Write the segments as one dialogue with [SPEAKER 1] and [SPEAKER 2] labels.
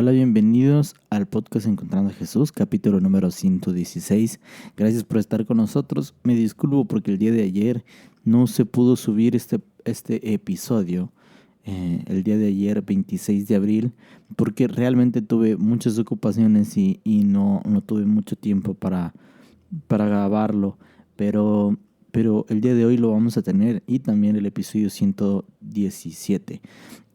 [SPEAKER 1] Hola, bienvenidos al podcast Encontrando a Jesús, capítulo número 116. Gracias por estar con nosotros. Me disculpo porque el día de ayer no se pudo subir este episodio, el día de ayer, 26 de abril, porque realmente tuve muchas ocupaciones y no tuve mucho tiempo para grabarlo, pero, pero el día de hoy lo vamos a tener y también el episodio 117.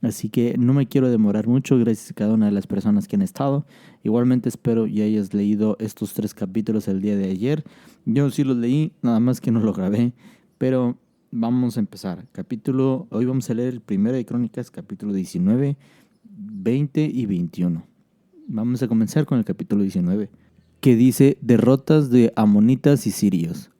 [SPEAKER 1] Así que no me quiero demorar mucho, gracias a cada una de las personas que han estado. Igualmente espero y hayas leído estos 3 capítulos el día de ayer. Yo sí los leí, nada más que no lo grabé, pero vamos a empezar. Hoy vamos a leer el primero de Crónicas, capítulo 19, 20 y 21. Vamos a comenzar con el capítulo 19, que dice derrotas de amonitas y sirios.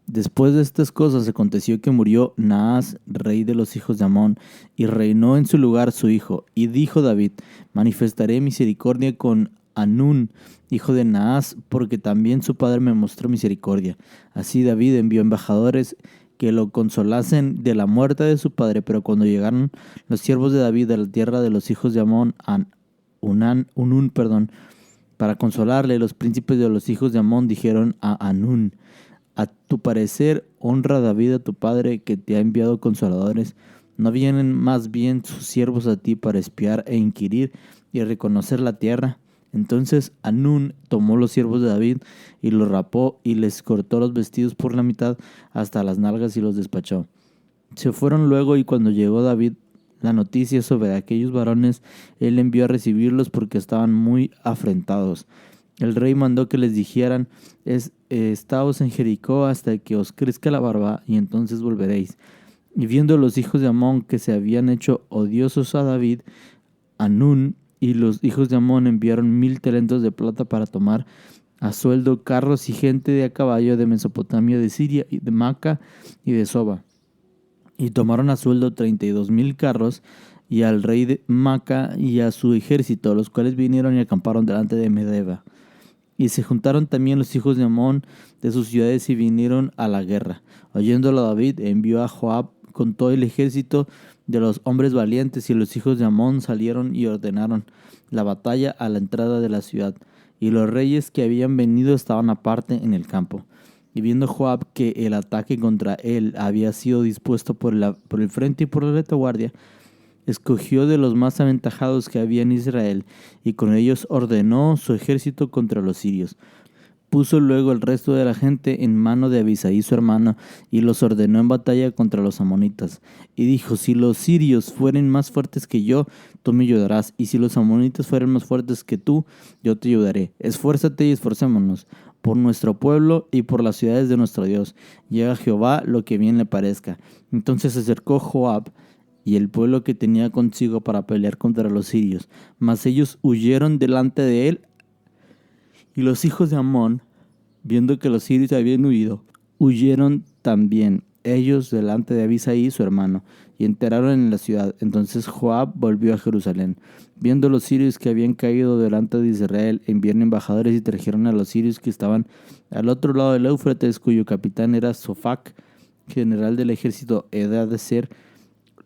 [SPEAKER 1] Después de estas cosas aconteció que murió Naas, rey de los hijos de Amón, y reinó en su lugar su hijo. Y dijo David, manifestaré misericordia con Anún, hijo de Naas, porque también su padre me mostró misericordia. Así David envió embajadores que lo consolasen de la muerte de su padre, pero cuando llegaron los siervos de David a la tierra de los hijos de Amón, Unún, para consolarle, los príncipes de los hijos de Amón dijeron a Anún, a tu parecer, honra David a tu padre que te ha enviado consoladores. ¿No vienen más bien sus siervos a ti para espiar e inquirir y reconocer la tierra? Entonces Anún tomó los siervos de David y los rapó y les cortó los vestidos por la mitad hasta las nalgas y los despachó. Se fueron luego y cuando llegó David la noticia sobre aquellos varones, él envió a recibirlos porque estaban muy afrentados. El rey mandó que les dijeran, estaos en Jericó hasta que os crezca la barba, y entonces volveréis. Y viendo los hijos de Amón que se habían hecho odiosos a David, Anún y los hijos de Amón enviaron 1000 talentos de plata para tomar a sueldo carros y gente de a caballo de Mesopotamia, de Siria, y de Maca y de Soba. Y tomaron a sueldo 32,000 carros, y al rey de Maca y a su ejército, los cuales vinieron y acamparon delante de Medeba. Y se juntaron también los hijos de Amón de sus ciudades y vinieron a la guerra. Oyéndolo David, envió a Joab con todo el ejército de los hombres valientes, y los hijos de Amón salieron y ordenaron la batalla a la entrada de la ciudad. Y los reyes que habían venido estaban aparte en el campo. Y viendo Joab que el ataque contra él había sido dispuesto por el frente y por la retaguardia, escogió de los más aventajados que había en Israel, y con ellos ordenó su ejército contra los sirios. Puso luego el resto de la gente en mano de Abisaí su hermano, y los ordenó en batalla contra los amonitas. Y dijo, si los sirios fueren más fuertes que yo, tú me ayudarás, y si los amonitas fueren más fuertes que tú, yo te ayudaré. Esfuérzate y esforcémonos por nuestro pueblo y por las ciudades de nuestro Dios. Y haga Jehová lo que bien le parezca. Entonces se acercó Joab y el pueblo que tenía consigo para pelear contra los sirios, mas ellos huyeron delante de él. Y los hijos de Amón, viendo que los sirios habían huido, huyeron también ellos delante de Abisaí su hermano, y entraron en la ciudad. Entonces Joab volvió a Jerusalén. Viendo los sirios que habían caído delante de Israel, enviaron embajadores y trajeron a los sirios que estaban al otro lado del Éufrates, cuyo capitán era Sofac, general del ejército Hadadezer.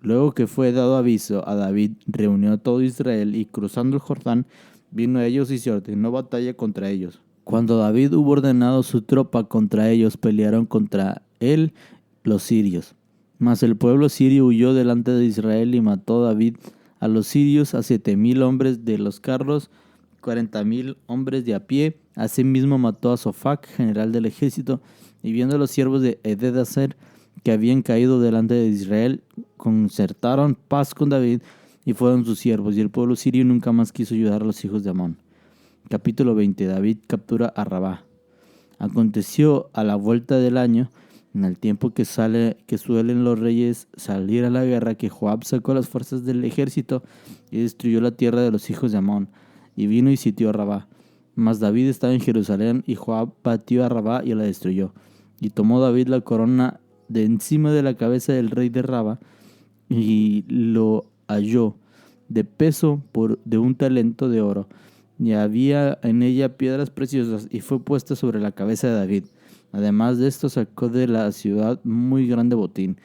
[SPEAKER 1] Luego que fue dado aviso a David, reunió a todo Israel y cruzando el Jordán, vino a ellos y se ordenó batalla contra ellos. Cuando David hubo ordenado su tropa contra ellos, pelearon contra él los sirios. Mas el pueblo sirio huyó delante de Israel y mató David a los sirios, a 7,000 hombres de los carros, 40,000 hombres de a pie. Asimismo mató a Sofac, general del ejército, y viendo los siervos de Hadadezer que habían caído delante de Israel, concertaron paz con David y fueron sus siervos, y el pueblo sirio nunca más quiso ayudar a los hijos de Amón. Capítulo 20. David captura a Rabá. Aconteció a la vuelta del año, en el tiempo que suelen los reyes salir a la guerra, que Joab sacó las fuerzas del ejército y destruyó la tierra de los hijos de Amón, y vino y sitió a Rabá. Mas David estaba en Jerusalén, y Joab batió a Rabá y la destruyó. Y tomó David la corona de encima de la cabeza del rey de Rabá, y lo halló de peso de 1 talento de oro, y había en ella piedras preciosas, y fue puesta sobre la cabeza de David. Además de esto, sacó de la ciudad muy grande botín.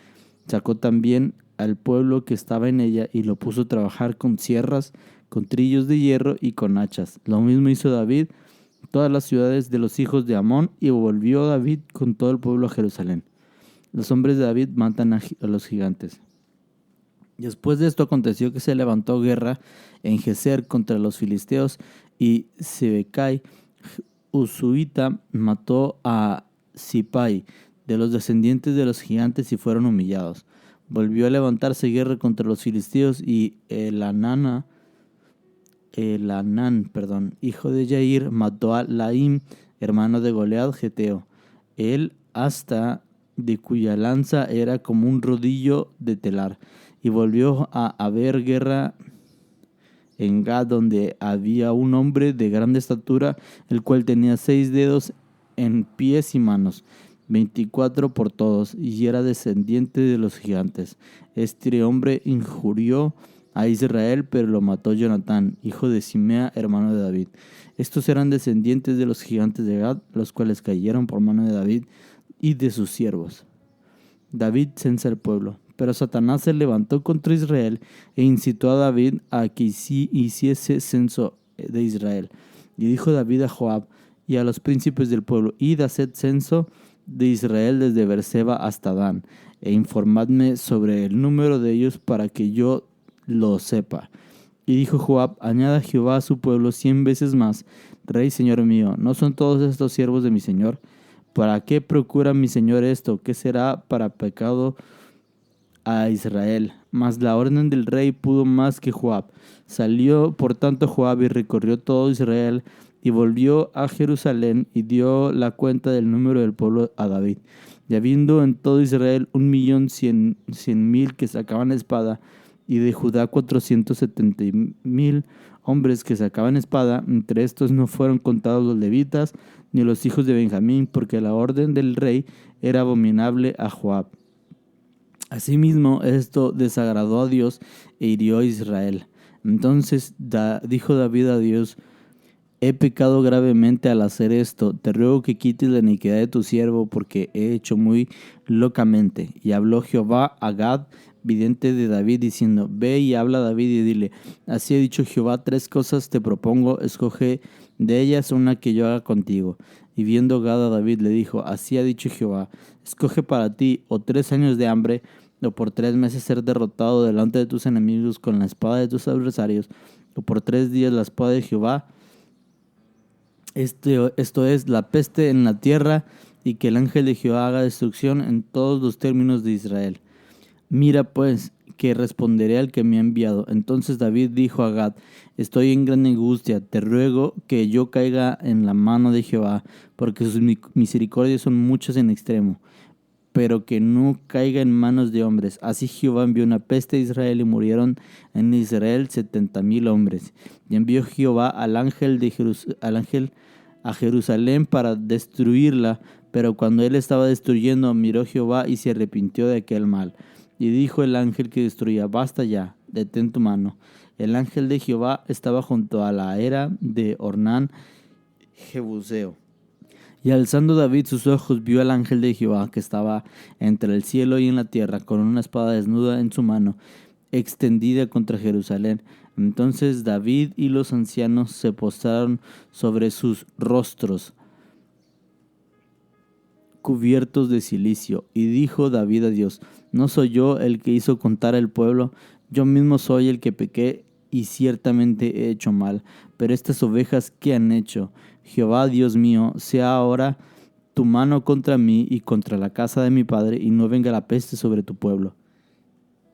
[SPEAKER 1] Sacó también al pueblo que estaba en ella y lo puso a trabajar con sierras, con trillos de hierro y con hachas. Lo mismo hizo David todas las ciudades de los hijos de Amón, y volvió David con todo el pueblo a Jerusalén. Los hombres de David matan a los gigantes. Después de esto aconteció que se levantó guerra en Geser contra los filisteos, y Sibecai, Usuita, mató a Sipai de los descendientes de los gigantes y fueron humillados. Volvió a levantarse guerra contra los filisteos, y Elhanán, hijo de Jair, mató a Laim, hermano de Goliat geteo. Él asta de cuya lanza era como un rodillo de telar. Y volvió a haber guerra en Gad, donde había un hombre de grande estatura, el cual tenía 6 dedos en pies y manos, 24 por todos, y era descendiente de los gigantes. Este hombre injurió a Israel, pero lo mató Jonatán, hijo de Simea, hermano de David. Estos eran descendientes de los gigantes de Gad, los cuales cayeron por mano de David y de sus siervos. David censa al pueblo. Pero Satanás se levantó contra Israel e incitó a David a que hiciese censo de Israel. Y dijo David a Joab y a los príncipes del pueblo: id, haced censo de Israel desde Beerseba hasta Dan, e informadme sobre el número de ellos para que yo lo sepa. Y dijo Joab: añada Jehová a su pueblo 100 veces más. Rey, señor mío, ¿no son todos estos siervos de mi señor? ¿Para qué procura mi señor esto? ¿Qué será para pecado a Israel? Mas la orden del rey pudo más que Joab. Salió por tanto Joab y recorrió todo Israel, y volvió a Jerusalén y dio la cuenta del número del pueblo a David. Y habiendo en todo Israel 1,100,000 que sacaban espada, y de Judá 470,000 hombres que sacaban espada, entre estos no fueron contados los levitas ni los hijos de Benjamín, porque la orden del rey era abominable a Joab. Asimismo, esto desagradó a Dios e hirió a Israel. Entonces dijo David a Dios: he pecado gravemente al hacer esto. Te ruego que quites la iniquidad de tu siervo, porque he hecho muy locamente. Y habló Jehová a Gad, vidente de David, diciendo: ve y habla a David y dile: así ha dicho Jehová, 3 cosas te propongo, escoge de ellas una que yo haga contigo. Y viendo Gad a David le dijo: así ha dicho Jehová, escoge para ti o 3 años de hambre, o por 3 meses ser derrotado delante de tus enemigos con la espada de tus adversarios, o por 3 días la espada de Jehová, esto es, la peste en la tierra, y que el ángel de Jehová haga destrucción en todos los términos de Israel. Mira pues, que responderé al que me ha enviado. Entonces David dijo a Gad: estoy en gran angustia, te ruego que yo caiga en la mano de Jehová, porque sus misericordias son muchas en extremo, pero que no caiga en manos de hombres. Así Jehová envió una peste a Israel, y murieron en Israel 70,000 hombres. Y envió Jehová al ángel a Jerusalén para destruirla, pero cuando él estaba destruyendo, miró Jehová y se arrepintió de aquel mal. Y dijo el ángel que destruía: basta ya, detén tu mano. El ángel de Jehová estaba junto a la era de Ornán Jebuseo. Y alzando David sus ojos, vio al ángel de Jehová, que estaba entre el cielo y en la tierra, con una espada desnuda en su mano, extendida contra Jerusalén. Entonces David y los ancianos se postraron sobre sus rostros, cubiertos de cilicio. Y dijo David a Dios: ¿no soy yo el que hizo contar al pueblo? Yo mismo soy el que pequé, y ciertamente he hecho mal. Pero estas ovejas, ¿qué han hecho? Jehová, Dios mío, sea ahora tu mano contra mí y contra la casa de mi padre, y no venga la peste sobre tu pueblo.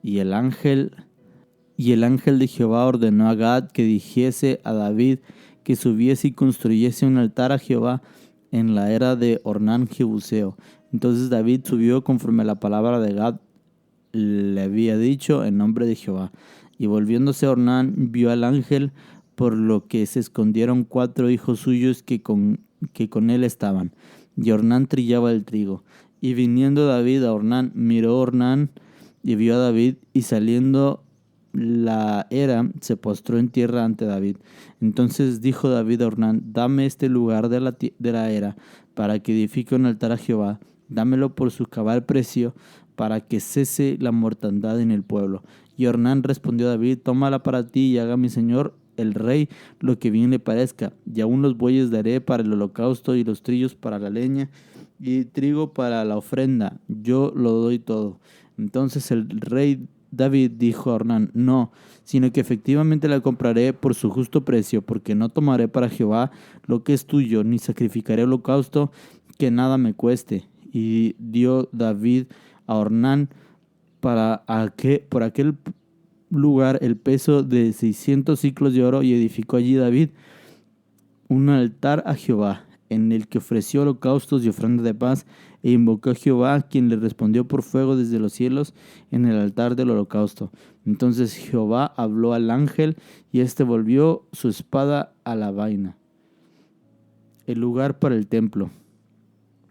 [SPEAKER 1] Y el ángel de Jehová ordenó a Gad que dijese a David que subiese y construyese un altar a Jehová en la era de Ornán Jebuseo. Entonces David subió conforme a la palabra de Gad le había dicho en nombre de Jehová. Y volviéndose Ornán, vio al ángel, por lo que se escondieron 4 hijos suyos que con él estaban. Y Ornán trillaba el trigo. Y viniendo David a Ornán, miró Ornán y vio a David, y saliendo la era, se postró en tierra ante David. Entonces dijo David a Ornán: dame este lugar de la era, para que edifique un altar a Jehová. Dámelo por su cabal precio, para que cese la mortandad en el pueblo. Y Ornán respondió a David: tómala para ti, y haga mi señor el rey lo que bien le parezca, y aún los bueyes daré para el holocausto y los trillos para la leña y trigo para la ofrenda, yo lo doy todo. Entonces el rey David dijo a Ornán, no, sino que efectivamente la compraré por su justo precio, porque no tomaré para Jehová lo que es tuyo, ni sacrificaré holocausto que nada me cueste. Y dio David a Ornán por aquel lugar el peso de 600 siclos de oro, y edificó allí David un altar a Jehová, en el que ofreció holocaustos y ofrenda de paz, e invocó a Jehová, quien le respondió por fuego desde los cielos en el altar del holocausto. Entonces Jehová habló al ángel, y éste volvió su espada a la vaina. El lugar para el templo.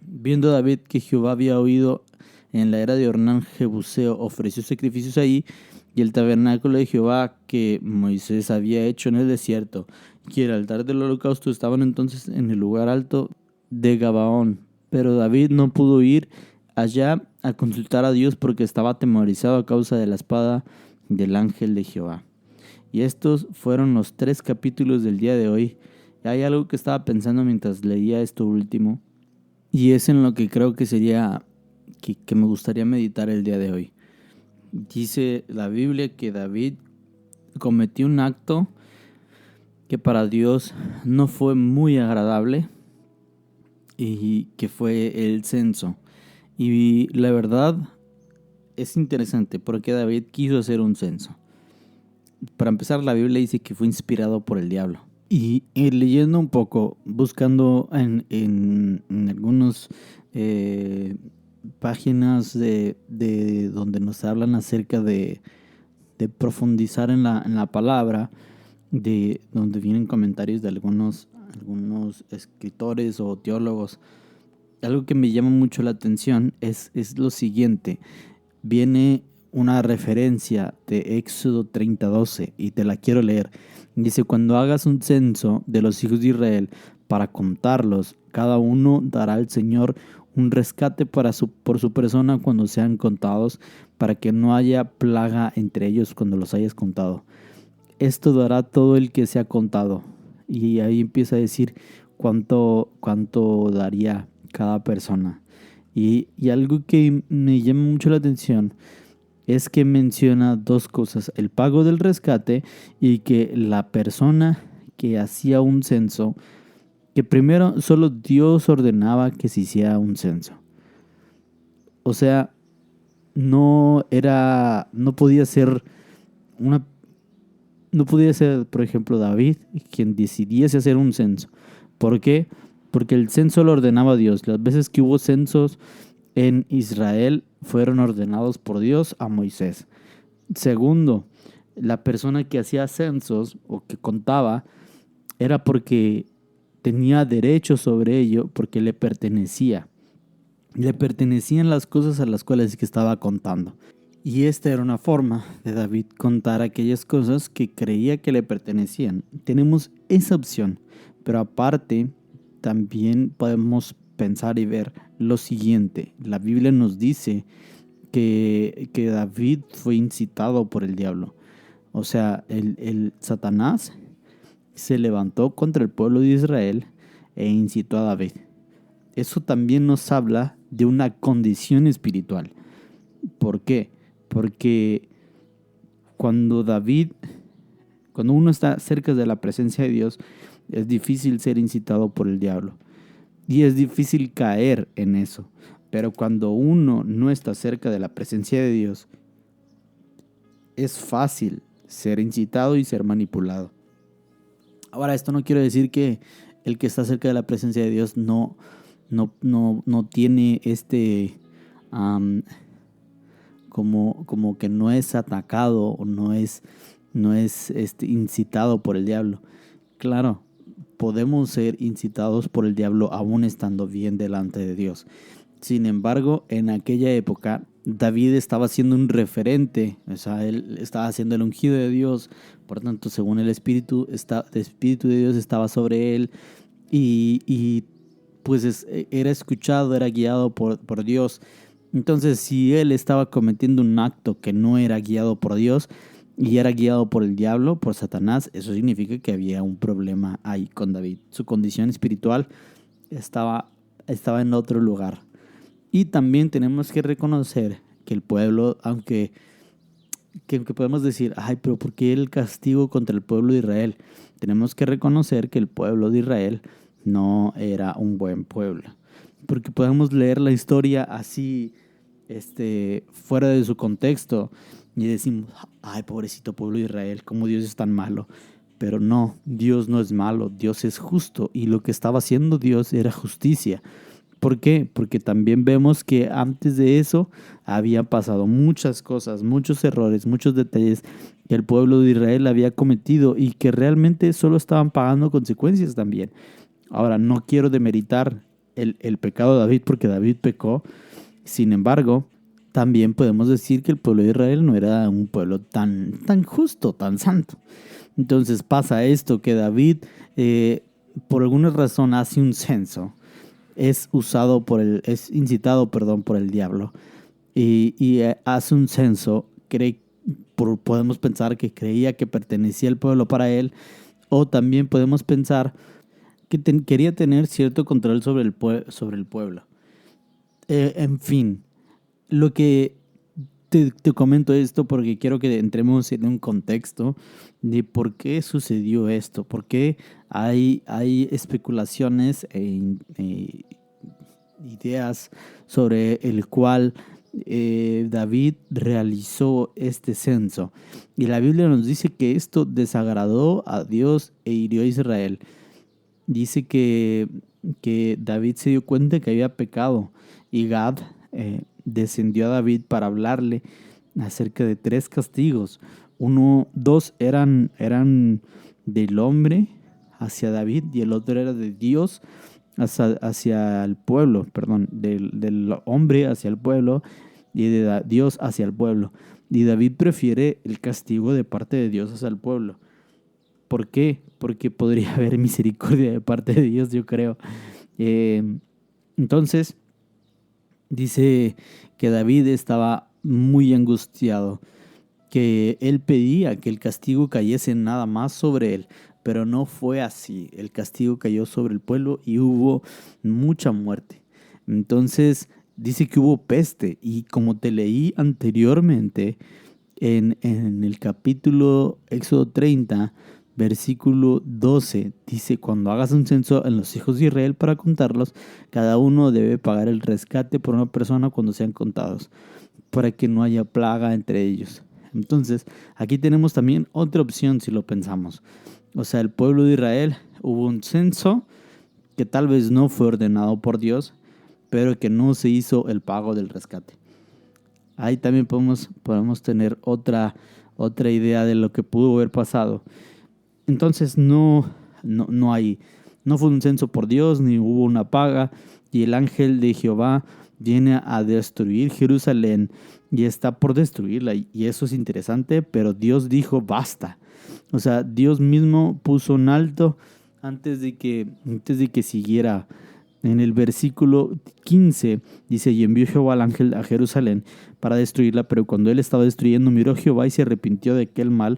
[SPEAKER 1] Viendo David que Jehová había oído en la era de Ornán Jebuseo, ofreció sacrificios ahí, y el tabernáculo de Jehová que Moisés había hecho en el desierto, y el altar del holocausto estaban entonces en el lugar alto de Gabaón. Pero David no pudo ir allá a consultar a Dios, porque estaba atemorizado a causa de la espada del ángel de Jehová. Y estos fueron los 3 capítulos del día de hoy. Y hay algo que estaba pensando mientras leía esto último, y es en lo que creo que sería que me gustaría meditar el día de hoy. Dice la Biblia que David cometió un acto que para Dios no fue muy agradable, y que fue el censo. Y la verdad es interesante porque David quiso hacer un censo. Para empezar, la Biblia dice que fue inspirado por el diablo. Y leyendo un poco, buscando en algunos páginas de donde nos hablan acerca de profundizar en la palabra, de donde vienen comentarios de algunos escritores o teólogos, algo que me llama mucho la atención es lo siguiente. Viene una referencia de Éxodo 30:12 y te la quiero leer. Dice: cuando hagas un censo de los hijos de Israel para contarlos, cada uno dará al Señor un rescate por su persona cuando sean contados, para que no haya plaga entre ellos cuando los hayas contado. Esto dará todo el que sea contado. Y ahí empieza a decir cuánto daría cada persona. Y algo que me llama mucho la atención es que menciona 2 cosas: el pago del rescate, y que la persona que hacía un censo, que primero solo Dios ordenaba que se hiciera un censo. O sea, no podía ser por ejemplo, David quien decidiese hacer un censo. ¿Por qué? Porque el censo lo ordenaba Dios. Las veces que hubo censos en Israel fueron ordenados por Dios a Moisés. Segundo, la persona que hacía censos o que contaba era porque tenía derecho sobre ello, porque le pertenecía. Le pertenecían las cosas a las cuales que estaba contando. Y esta era una forma de David contar aquellas cosas que creía que le pertenecían. Tenemos esa opción, pero aparte también podemos pensar y ver lo siguiente. La Biblia nos dice que David fue incitado por el diablo. O sea, el Satanás se levantó contra el pueblo de Israel e incitó a David. Eso también nos habla de una condición espiritual. ¿Por qué? Porque cuando uno está cerca de la presencia de Dios, es difícil ser incitado por el diablo. Y es difícil caer en eso. Pero cuando uno no está cerca de la presencia de Dios, es fácil ser incitado y ser manipulado. Ahora, esto no quiere decir que el que está cerca de la presencia de Dios no tiene como que no es atacado o no es incitado por el diablo. Claro, podemos ser incitados por el diablo aún estando bien delante de Dios. Sin embargo, en aquella época, David estaba siendo un referente, o sea, él estaba siendo el ungido de Dios, por tanto, según el Espíritu de Dios estaba sobre él, y pues era escuchado, era guiado por Dios. Entonces, si él estaba cometiendo un acto que no era guiado por Dios, y era guiado por el diablo, por Satanás, eso significa que había un problema ahí con David. Su condición espiritual estaba en otro lugar. Y también tenemos que reconocer que el pueblo, aunque podemos decir, ay, pero ¿por qué el castigo contra el pueblo de Israel? Tenemos que reconocer que el pueblo de Israel no era un buen pueblo. Porque podemos leer la historia así, fuera de su contexto, y decimos, ay, pobrecito pueblo de Israel, cómo Dios es tan malo. Pero no, Dios no es malo, Dios es justo, y lo que estaba haciendo Dios era justicia. ¿Por qué? Porque también vemos que antes de eso habían pasado muchas cosas, muchos errores, muchos detalles que el pueblo de Israel había cometido y que realmente solo estaban pagando consecuencias también. Ahora, no quiero demeritar el pecado de David porque David pecó. Sin embargo, también podemos decir que el pueblo de Israel no era un pueblo tan justo, tan santo. Entonces pasa esto, que David, por alguna razón, hace un censo. Es incitado, perdón, por el diablo. Y hace un censo. Podemos pensar que creía que pertenecía el pueblo para él. O también podemos pensar que quería tener cierto control sobre el pueblo. En fin, lo que te comento esto porque quiero que entremos en un contexto de por qué sucedió esto, por qué hay especulaciones ideas sobre el cual David realizó este censo. Y la Biblia nos dice que esto desagradó a Dios e hirió a Israel. Dice que David se dio cuenta que había pecado y Gad descendió a David para hablarle acerca de 3 castigos. Dos eran del hombre hacia David y el otro era de Dios hacia el pueblo, perdón, del hombre hacia el pueblo y de Dios hacia el pueblo. Y David prefiere el castigo de parte de Dios hacia el pueblo. ¿Por qué? Porque podría haber misericordia de parte de Dios, yo creo. Entonces, dice que David estaba muy angustiado, que él pedía que el castigo cayese nada más sobre él, pero no fue así. El castigo cayó sobre el pueblo y hubo mucha muerte. Entonces, dice que hubo peste y como te leí anteriormente en el capítulo Éxodo 30, versículo 12, dice, cuando hagas un censo en los hijos de Israel para contarlos, cada uno debe pagar el rescate por una persona cuando sean contados, para que no haya plaga entre ellos. Entonces, aquí tenemos también otra opción si lo pensamos. O sea, el pueblo de Israel, hubo un censo que tal vez no fue ordenado por Dios, pero que no se hizo el pago del rescate. Ahí también podemos tener otra idea de lo que pudo haber pasado. Entonces no fue un censo por Dios, ni hubo una paga, y el ángel de Jehová viene a destruir Jerusalén y está por destruirla. Y eso es interesante, pero Dios dijo basta. O sea, Dios mismo puso un alto antes de que siguiera. En el versículo 15 dice, y envió Jehová al ángel a Jerusalén para destruirla, pero cuando él estaba destruyendo, miró Jehová y se arrepintió de aquel mal,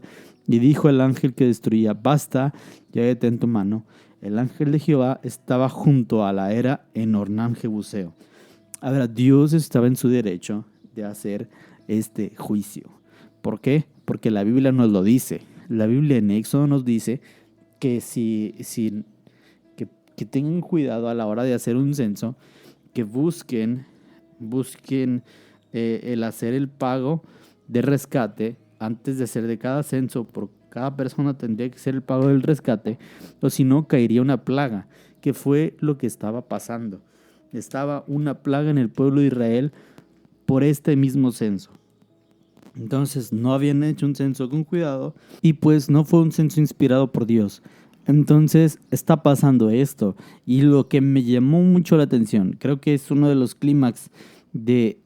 [SPEAKER 1] y dijo al ángel que destruía, basta, ya detén tu mano. El ángel de Jehová estaba junto a la era en Ornán Jebuseo. Ahora, Dios estaba en su derecho de hacer este juicio. ¿Por qué? Porque la Biblia nos lo dice. La Biblia en Éxodo nos dice que que tengan cuidado a la hora de hacer un censo, que busquen el hacer el pago de rescate antes de hacer de cada censo. Por cada persona tendría que ser el pago del rescate, o si no caería una plaga, que fue lo que estaba pasando. Estaba una plaga en el pueblo de Israel por este mismo censo. Entonces no habían hecho un censo con cuidado y pues no fue un censo inspirado por Dios. Entonces está pasando esto y lo que me llamó mucho la atención, creo que es uno de los clímax de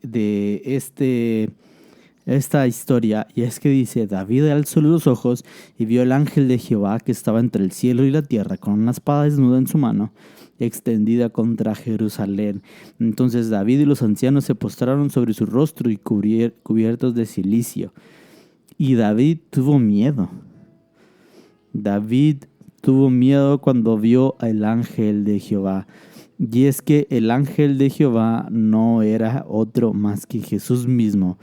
[SPEAKER 1] esta historia, y es que dice, David alzó los ojos y vio el ángel de Jehová que estaba entre el cielo y la tierra con una espada desnuda en su mano, extendida contra Jerusalén. Entonces David y los ancianos se postraron sobre su rostro y cubiertos de cilicio. Y David tuvo miedo. David tuvo miedo cuando vio al ángel de Jehová. Y es que el ángel de Jehová no era otro más que Jesús mismo.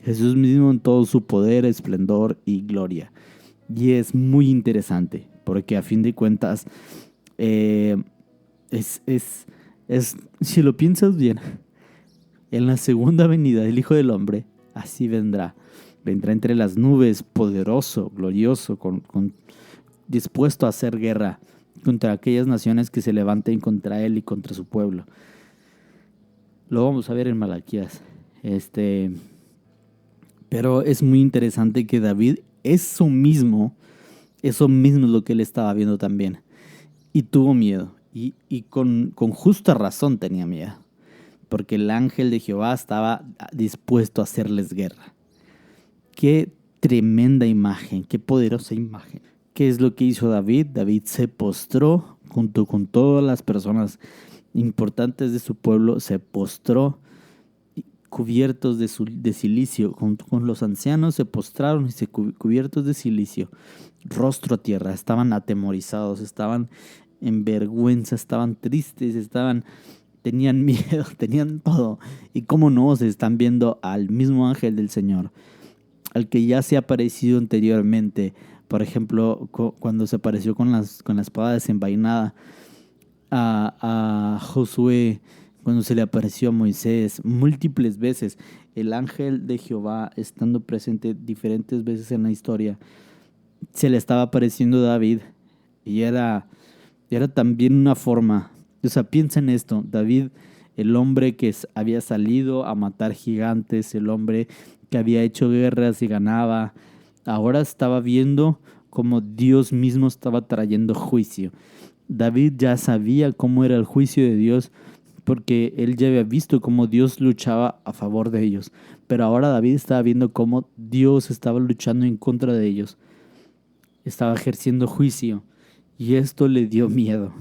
[SPEAKER 1] Jesús mismo en todo su poder, esplendor y gloria. Y es muy interesante, porque a fin de cuentas, eh, si lo piensas bien, en la segunda venida del Hijo del Hombre, así vendrá. Vendrá entre las nubes, poderoso, glorioso, dispuesto a hacer guerra contra aquellas naciones que se levanten contra él y contra su pueblo. Lo vamos a ver en Malaquías. Pero es muy interesante que David, eso mismo es lo que él estaba viendo también. Y tuvo miedo. Y con justa razón tenía miedo. Porque el ángel de Jehová estaba dispuesto a hacerles guerra. Qué tremenda imagen, qué poderosa imagen. ¿Qué es lo que hizo David? David se postró junto con todas las personas importantes de su pueblo, se postró cubiertos de silicio. Junto con los ancianos se postraron y se cubiertos de silicio, rostro a tierra. Estaban atemorizados, estaban en vergüenza, estaban tristes, tenían miedo, tenían todo. Y cómo no, se están viendo al mismo ángel del Señor, al que ya se ha aparecido anteriormente. Por ejemplo, cuando se apareció con la espada desenvainada a Josué, cuando se le apareció a Moisés, múltiples veces. El ángel de Jehová, estando presente diferentes veces en la historia, se le estaba apareciendo a David. Y era también una forma. O sea, piensa en esto. David, el hombre que había salido a matar gigantes, el hombre que había hecho guerras y ganaba, ahora estaba viendo cómo Dios mismo estaba trayendo juicio. David ya sabía cómo era el juicio de Dios, porque él ya había visto cómo Dios luchaba a favor de ellos. Pero ahora David estaba viendo cómo Dios estaba luchando en contra de ellos. Estaba ejerciendo juicio. Y esto le dio miedo.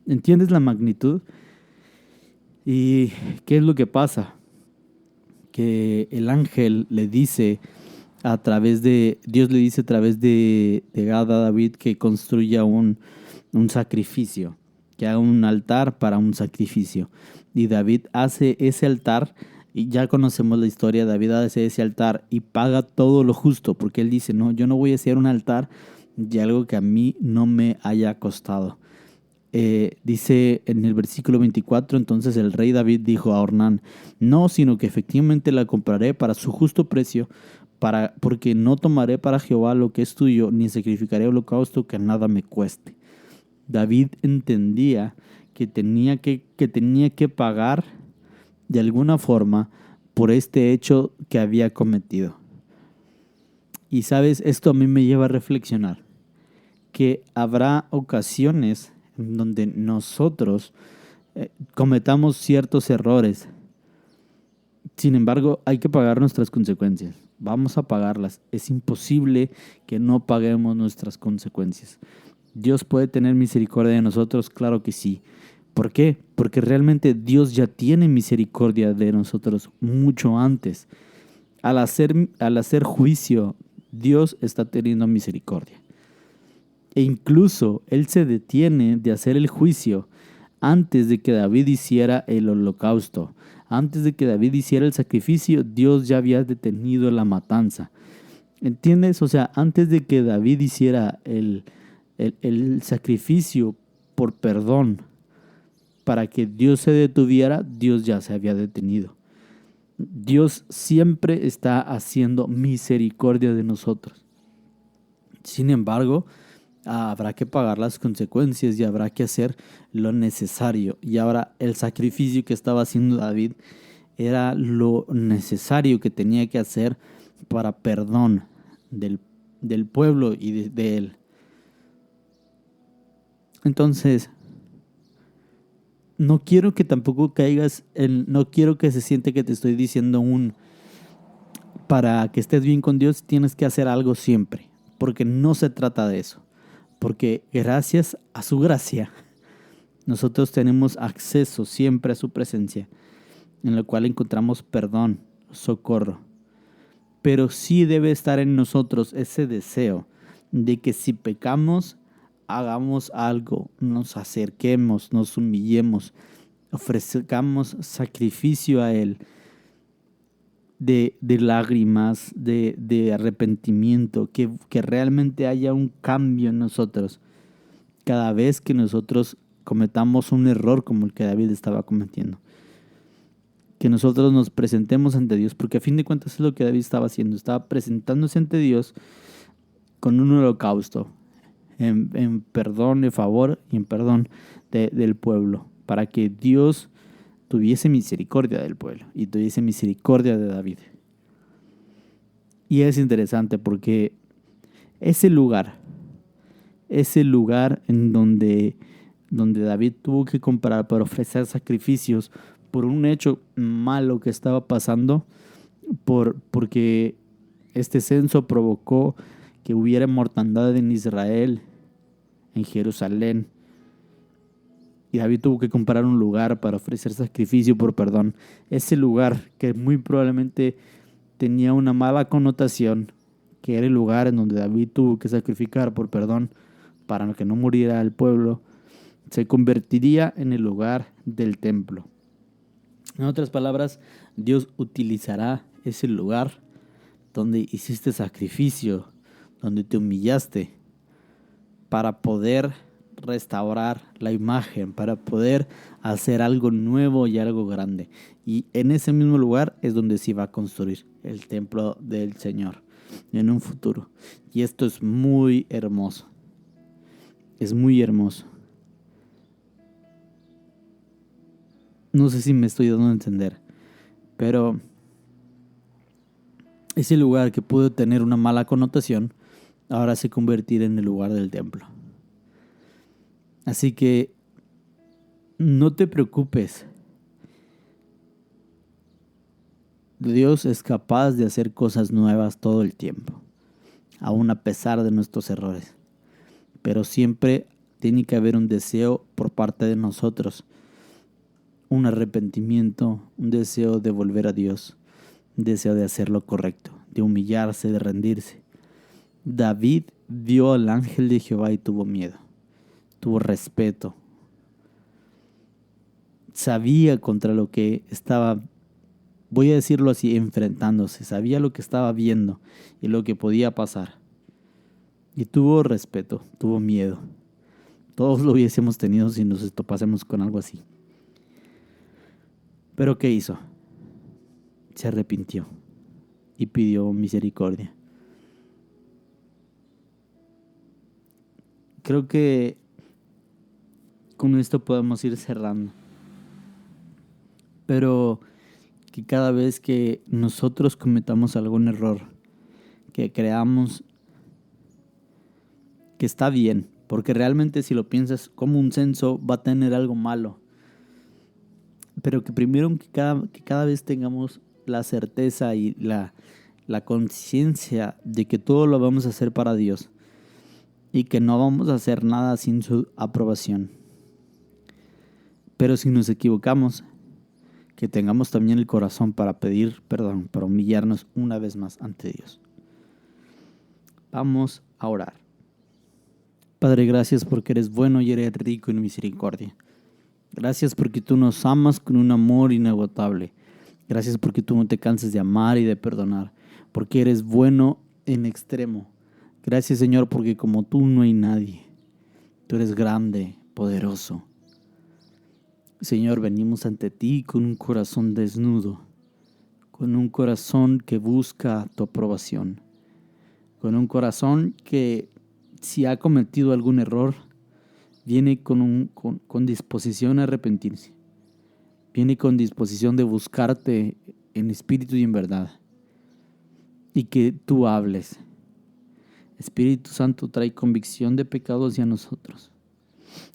[SPEAKER 1] ¿Entiendes la magnitud? ¿Y qué es lo que pasa? Que el ángel le dice Dios le dice a través de Gad a David que construya un sacrificio, que haga un altar para un sacrificio. Y David hace ese altar, y ya conocemos la historia. David hace ese altar y paga todo lo justo, porque él dice, no, yo no voy a hacer un altar de algo que a mí no me haya costado. Dice en el versículo 24, entonces el rey David dijo a Ornán, no, sino que efectivamente la compraré para su justo precio, porque no tomaré para Jehová lo que es tuyo, ni sacrificaré holocausto que nada me cueste. David entendía que tenía que pagar de alguna forma por este hecho que había cometido. Y sabes, esto a mí me lleva a reflexionar que habrá ocasiones en donde nosotros cometamos ciertos errores. Sin embargo, hay que pagar nuestras consecuencias. Vamos a pagarlas. Es imposible que no paguemos nuestras consecuencias. ¿Dios puede tener misericordia de nosotros? Claro que sí. ¿Por qué? Porque realmente Dios ya tiene misericordia de nosotros mucho antes. Al hacer juicio, Dios está teniendo misericordia. E incluso Él se detiene de hacer el juicio antes de que David hiciera el holocausto. Antes de que David hiciera el sacrificio, Dios ya había detenido la matanza. ¿Entiendes? O sea, antes de que David hiciera el sacrificio por perdón, para que Dios se detuviera, Dios ya se había detenido. Dios siempre está haciendo misericordia de nosotros. Sin embargo, habrá que pagar las consecuencias y habrá que hacer lo necesario. Y ahora el sacrificio que estaba haciendo David era lo necesario que tenía que hacer para perdón del pueblo y de él. Entonces, no quiero que tampoco caigas no quiero que se siente que te estoy diciendo para que estés bien con Dios tienes que hacer algo siempre, porque no se trata de eso. Porque gracias a su gracia, nosotros tenemos acceso siempre a su presencia, en la cual encontramos perdón, socorro. pero sí debe estar en nosotros ese deseo de que si pecamos, hagamos algo, nos acerquemos, nos humillemos, ofrezcamos sacrificio a Él de lágrimas, de arrepentimiento, que realmente haya un cambio en nosotros cada vez que nosotros cometamos un error como el que David estaba cometiendo. Que nosotros nos presentemos ante Dios, porque a fin de cuentas es lo que David estaba haciendo, estaba presentándose ante Dios con un holocausto, en perdón, en favor y en perdón del pueblo, para que Dios tuviese misericordia del pueblo y tuviese misericordia de David. Y es interesante porque ese lugar en donde David tuvo que comprar para ofrecer sacrificios por un hecho malo que estaba pasando, porque este censo provocó que hubiera mortandad en Israel, en Jerusalén. Y David tuvo que comprar un lugar para ofrecer sacrificio por perdón. Ese lugar que muy probablemente tenía una mala connotación, que era el lugar en donde David tuvo que sacrificar por perdón para que no muriera el pueblo, se convertiría en el lugar del templo. En otras palabras, Dios utilizará ese lugar donde hiciste sacrificio, donde te humillaste, para poder restaurar la imagen, para poder hacer algo nuevo y algo grande. Y en ese mismo lugar es donde se va a construir el templo del Señor en un futuro. Y esto es muy hermoso. Es muy hermoso. No sé si me estoy dando a entender, pero ese lugar que pudo tener una mala connotación, ahora se convertirá en el lugar del templo. Así que no te preocupes. Dios es capaz de hacer cosas nuevas todo el tiempo, aun a pesar de nuestros errores. Pero siempre tiene que haber un deseo por parte de nosotros, un arrepentimiento, un deseo de volver a Dios, un deseo de hacer lo correcto, de humillarse, de rendirse. David vio al ángel de Jehová y tuvo miedo, tuvo respeto. Sabía contra lo que estaba, voy a decirlo así, enfrentándose. Sabía lo que estaba viendo y lo que podía pasar. Y tuvo respeto, tuvo miedo. Todos lo hubiésemos tenido si nos topásemos con algo así. Pero ¿qué hizo? Se arrepintió y pidió misericordia. Creo que con esto podemos ir cerrando. Pero que cada vez que nosotros cometamos algún error, que creamos que está bien, porque realmente si lo piensas como un censo va a tener algo malo, pero que primero que cada vez tengamos la certeza y la conciencia de que todo lo vamos a hacer para Dios y que no vamos a hacer nada sin su aprobación. Pero si nos equivocamos, que tengamos también el corazón para pedir perdón, para humillarnos una vez más ante Dios. Vamos a orar. Padre, gracias porque eres bueno y eres rico en misericordia. Gracias porque tú nos amas con un amor inagotable. Gracias porque tú no te cansas de amar y de perdonar, porque eres bueno en extremo. Gracias, Señor, porque como tú no hay nadie. Tú eres grande, poderoso. Señor, venimos ante ti con un corazón desnudo, con un corazón que busca tu aprobación, con un corazón que si ha cometido algún error, viene con disposición a arrepentirse. Viene con disposición de buscarte en espíritu y en verdad. Y que tú hables. Espíritu Santo trae convicción de pecados hacia nosotros.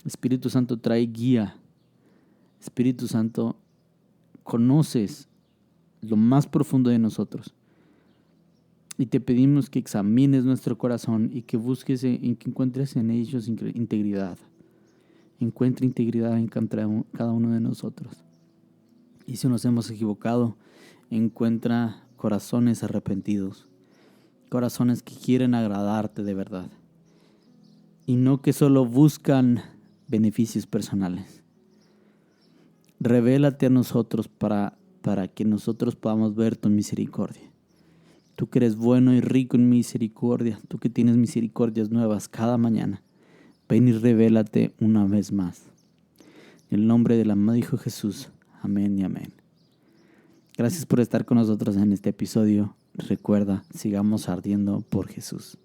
[SPEAKER 1] Espíritu Santo trae guía. Espíritu Santo, conoces lo más profundo de nosotros. Y te pedimos que examines nuestro corazón y que busques, que encuentres en ellos integridad. Encuentre integridad en cada uno de nosotros. Y si nos hemos equivocado, encuentra corazones arrepentidos, corazones que quieren agradarte de verdad y no que solo buscan beneficios personales. Revélate a nosotros para que nosotros podamos ver tu misericordia. Tú que eres bueno y rico en misericordia, tú que tienes misericordias nuevas cada mañana, ven y revélate una vez más. En el nombre del amado Hijo Jesús, amén y amén. Gracias por estar con nosotros en este episodio. Recuerda, sigamos ardiendo por Jesús.